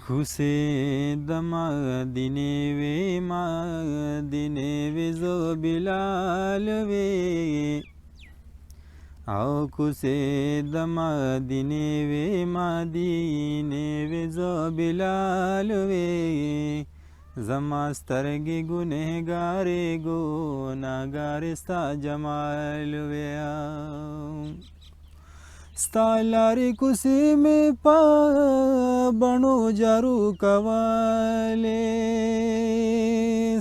کوڅې د مدینې وې مدینې وې زه بلال وې او کوڅې د مدینې وې مدینې وې زه بلال وې زما سترګې ګنهګارې ګناهګارې ستا جمال وې ستا لارې کوڅې مې په بڼو جارو کولې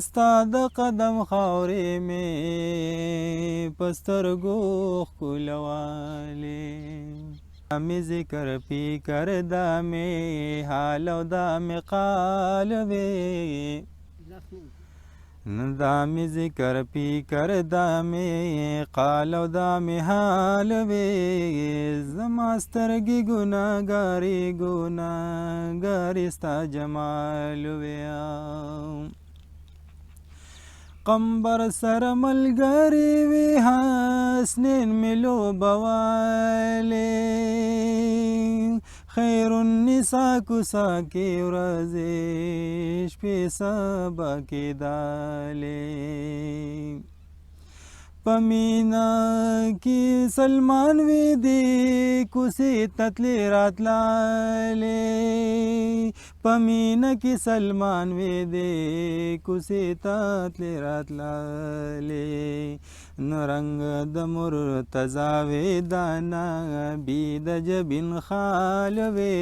ستا د قدم خاورې مې په سترګو ښکلولې دا مې ذکر فکر دا مې حال او دا مې قال وې دا مې ذکر فکر دا مې قال او دا مې حال وې زما سترګې ګناهګارې ګناهګارې ستا جمال وې قمبر سره ملګرې وې حسنین مې لوبولې خیر النساء کوڅه کې ورځې شپې سبا کېدلې په مینا کې سلمان وې دې کوڅې ته تلې راتللې په مینا کې سلمان وې دې کوڅې ته تلې راتللې نو رنګ د مرتضی وې دا نبي د جبین خال وې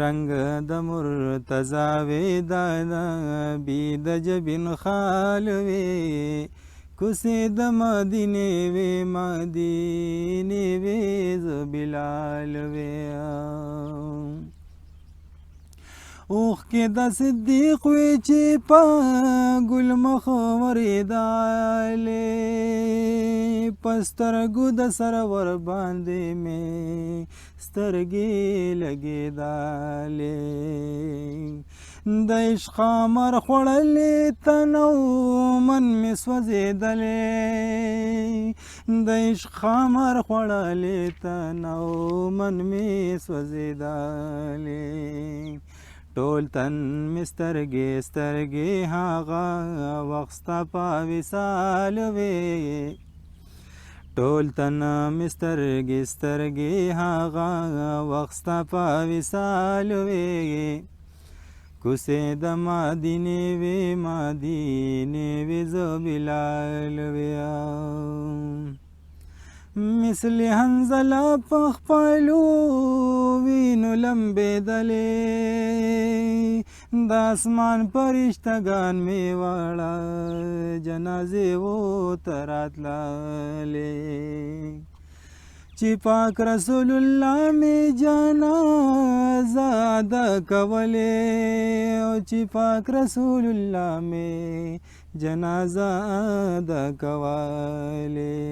رنگ د مرتضی وې دا نبي د جبین خال وې کوڅې د مدینې وې مدینې وې زه بلال وې اوښکې د صدیق وې چې په ګل مخ ورېدلې په سترګو د سرور باندې مې سترګې لګېدلې د عشق خمر خوړلې تنو من مې سوځېدلې د عشق خمر خوړلې تنو من مې سوځېدلې ټول تن مې سترګې سترګې هغه وخت ستا په وصال وې ټول تن مې سترګې سترګې هغه وخت ستا په وصال وې کوڅې د مدینې وې مدینې وې زه بلال وې مثل حنظله په خپلو وینو لمبېدلې د اسمان فرشتګان مې واړه جنازې ورته راتللې چې پاک رسول الله مې جنازه ادا کولې او چې پاک رسول الله مې جنازه ادا کولې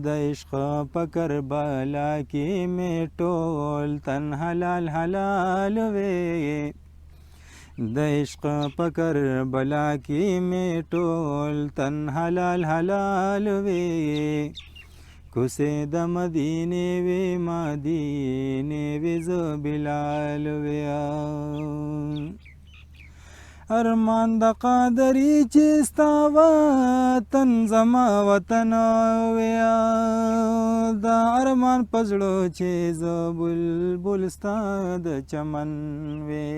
د عشق په کربلا کې مې ټول تن حلال حلال وې د عشق په کربلا کې مې ټول تن حلال حلال وې کوڅې د مدینې وې مدینې وې زه بلال وې ارمان د قادري چې ستا وطن زما وطن وې دا ارمان په زړه چې زه بلبل ستا د چمن وې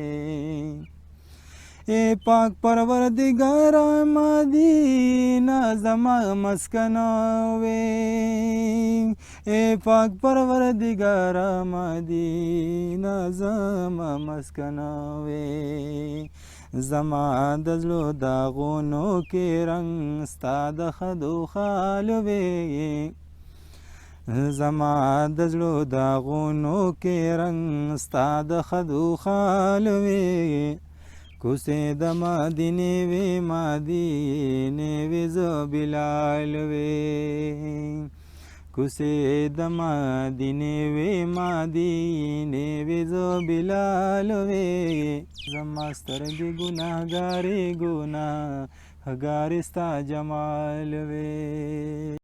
اے پاک پروردگار مدینہ زما مسکن وې اے پاک پروردگار مدینہ زما مسکن وې زما د زړه داغونو کې رنګ ستا د خدو خال وې زما د زړه داغونو کې رنګ ستا د خدو خال وې کوڅې د مدینې وې مدینې وې زه بلال وې کوڅې د مدینې وې مدینې وې زه بلال وې زما سترګې ګناهګارې ګناهګارې ستا جمال وې